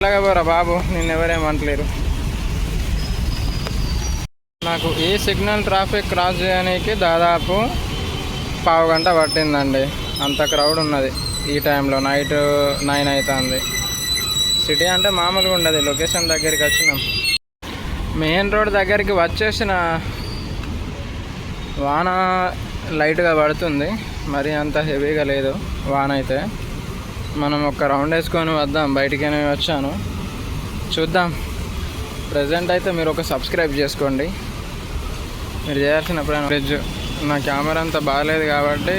అలాగే పోరా బాబు, నిన్నెవరేమంటలేరు. నాకు ఈ సిగ్నల్ ట్రాఫిక్ క్రాస్ చేయడానికి దాదాపు పావు గంట పట్టిందండి. అంత క్రౌడ్ ఉన్నది ఈ టైంలో. నైట్ 9 అవుతుంది. సిటీ అంటే మామూలుగా ఉండదు. లొకేషన్ దగ్గరికి వచ్చినాం. మెయిన్ రోడ్ దగ్గరికి వచ్చేసిన వాన లైట్గా పడుతుంది, మరి అంత హెవీగా లేదు వాన అయితే. మనం ఒక రౌండ్ వేసుకొని వద్దాం. బయటికి వచ్చాను, చూద్దాం. ప్రజెంట్ అయితే మీరు ఒక సబ్స్క్రైబ్ చేసుకోండి. మీరు చేయాల్సిన ఫ్రిడ్జ్. నా కెమెరా అంతా బాగాలేదు కాబట్టి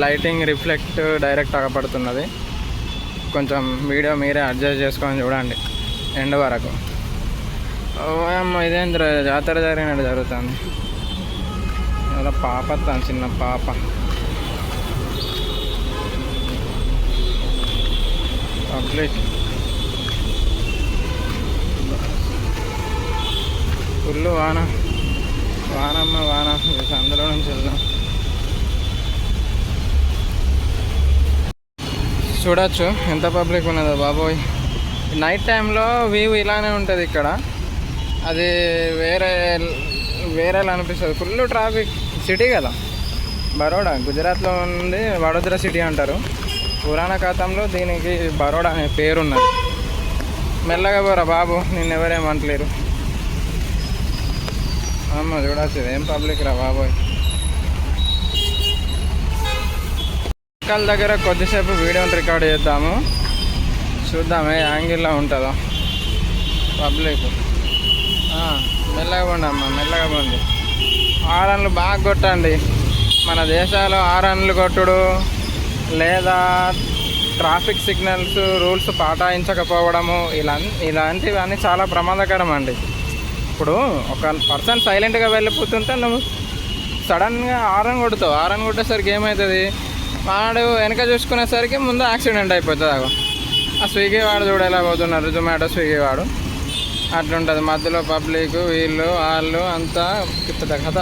లైటింగ్ రిఫ్లెక్ట్ డైరెక్ట్ అగపడుతున్నది. కొంచెం వీడియో మీరే అడ్జస్ట్ చేసుకొని చూడండి ఎండ్ వరకు. అమ్మ ఇదేంద్ర జాతర జరిగినట్టు జరుగుతుంది. ఇలా పాప వస్తాను, చిన్న పాప. పబ్లిక్ ఫుల్ వాన, వానమ్మ వాన. అందులో నుంచి వెళ్దాం. చూడొచ్చు ఎంత పబ్లిక్ ఉన్నదో బాబోయ్. నైట్ టైంలో వ్యూ ఇలానే ఉంటుంది ఇక్కడ. అది వేరేలా అనిపిస్తుంది. Full traffic. సిటీ కదా బరోడా, గుజరాత్లో ఉంది. వడోదర సిటీ అంటారు. పురాణ ఖాతంలో దీనికి బరోడా అనే పేరున్నది. మెల్లగా పోరా బాబు, నిన్నెవరేమంటలేరు. అమ్మ చూడచ్చు, ఏం పబ్లిక్ రా బాబోయ్. అక్కల దగ్గర కొద్దిసేపు వీడియోని రికార్డ్ చేద్దాము, చూద్దాం ఏ యాంగిల్లో ఉంటుందో పబ్లిక్. మెల్లగా పోండి అమ్మ, మెల్లగా పోండి. హారన్లు బాగా కొట్టండి. మన దేశాల్లో హారన్లు కొట్టుడు లేదా ట్రాఫిక్ సిగ్నల్స్ రూల్స్ పాటించకపోవడము ఇలాంటివన్నీ చాలా ప్రమాదకరం అండి. ఇప్పుడు ఒక పర్సన్ సైలెంట్గా వెళ్ళిపోతుంటే నువ్వు సడన్గా హారన్ కొడతావు. హారన్ కొట్టేసరికి ఏమవుతుంది, వాడు వెనక చూసుకునేసరికి ముందు యాక్సిడెంట్ అయిపోతుంది. ఆ స్విగ్గీ వాడు చూడ ఎలా పోతున్నారు, జొమాటో స్విగ్గీ వాడు. అట్లుంటుంది. మధ్యలో పబ్లిక్, వీళ్ళు వాళ్ళు అంతా పెద్ద కథ.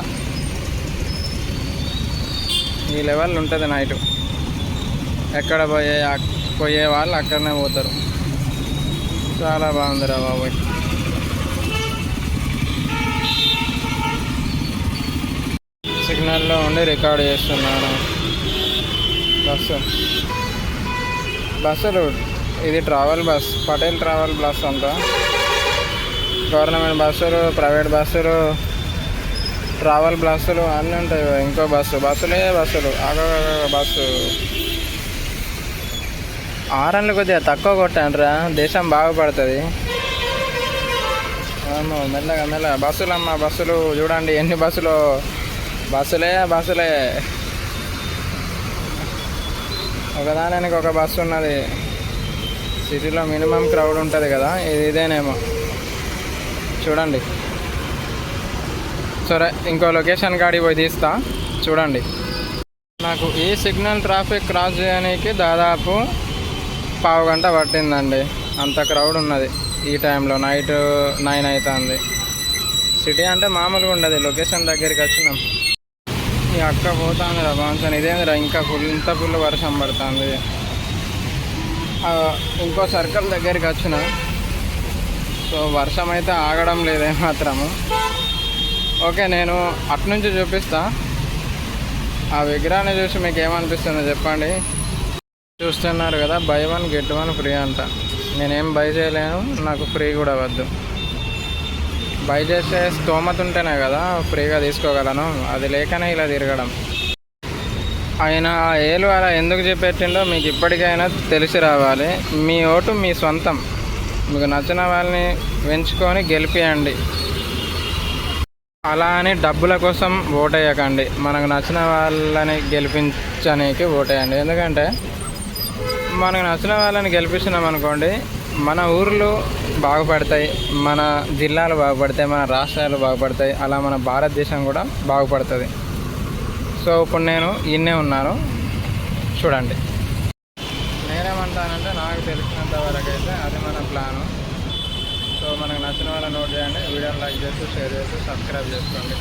ఈ లెవెల్ ఉంటుంది నైట్. ఎక్కడ పోయే వాళ్ళు అక్కడనే పోతారు. చాలా బాగుందిరా బాబోయ్. సిగ్నల్లో ఉండి రికార్డ్ చేస్తున్నాను. బస్సులు ఇది travel bus, Patel travel bus అంతా. గవర్నమెంట్ బస్సులు, ప్రైవేట్ బస్సులు, ట్రావెల్ బస్సులు అన్నీ ఉంటాయి. ఇంకో బస్సులు బస్సు. హారన్లు కొద్దిగా తక్కువ కొట్టండిరా, దేశం బాగుపడుతుంది. మెల్లగా బస్సులమ్మ, బస్సులు చూడండి ఎన్ని బస్సులు. బస్సులే ఒకదానికి ఒక బస్సు ఉన్నది. సిటీలో మినిమం క్రౌడ్ ఉంటుంది కదా, ఇదేనేమో చూడండి. సరే, ఇంకో లొకేషన్ కాడికి పోయి తీస్తా, చూడండి. నాకు ఈ సిగ్నల్ ట్రాఫిక్ క్రాస్ చేయడానికి దాదాపు పావు గంట పట్టిందండి. అంత క్రౌడ్ ఉన్నది ఈ టైంలో. నైట్ 9 అవుతుంది. సిటీ అంటే మామూలుగా ఉండదు. లొకేషన్ దగ్గరికి వచ్చినాం. ఈ అక్క పోతుంది రా బాన్సన్. ఇదేందిరా ఇంకా ఇంత ఫుల్ వర్షం పడుతుంది. ఇంకో సర్కిల్ దగ్గరికి వచ్చిన. సో వర్షం అయితే ఆగడం లేదే మాత్రము. ఓకే, నేను అట్నుంచి చూపిస్తా. ఆ విగ్రహాన్ని చూసి మీకు ఏమనిపిస్తుందో చెప్పండి. చూస్తున్నారు కదా, బై 1 get 1 ఫ్రీ అంట. నేనేం బై చేయలేను, నాకు ఫ్రీ కూడా వద్దు. బై చేసే స్తోమత ఉంటేనే కదా ఫ్రీగా తీసుకోగలను. అది లేకనే ఇలా తిరగడం. ఆయన ఏలు అలా ఎందుకు చెప్పెట్టిండో మీకు ఇప్పటికైనా తెలిసి రావాలి. మీ ఓటు మీ సొంతం. మీకు నచ్చిన వాళ్ళని వెంచుకొని గెలిపియండి. అలా అని డబ్బుల కోసం ఓటేయకండి. మనకు నచ్చిన వాళ్ళని గెలిపించడానికి ఓటేయండి. ఎందుకంటే మనకు నచ్చిన వాళ్ళని గెలిపించినాం అనుకోండి, మన ఊర్లు బాగుపడతాయి, మన జిల్లాలు బాగుపడతాయి, మన రాష్ట్రాలు బాగుపడతాయి. అలా మన భారతదేశం కూడా బాగుపడుతుంది. సో ఇప్పుడు నేను ఇన్నే ఉన్నాను, చూడండి. నేనేమంటానంటే నాకు తెలిసినంత వరకు అయితే అది మన ప్లాను. సో మనకు నచ్చిన వాళ్ళని నోట్ చేయండి. వీడియోని లైక్ చేసి, షేర్ చేసి, సబ్స్క్రైబ్ చేసుకోండి.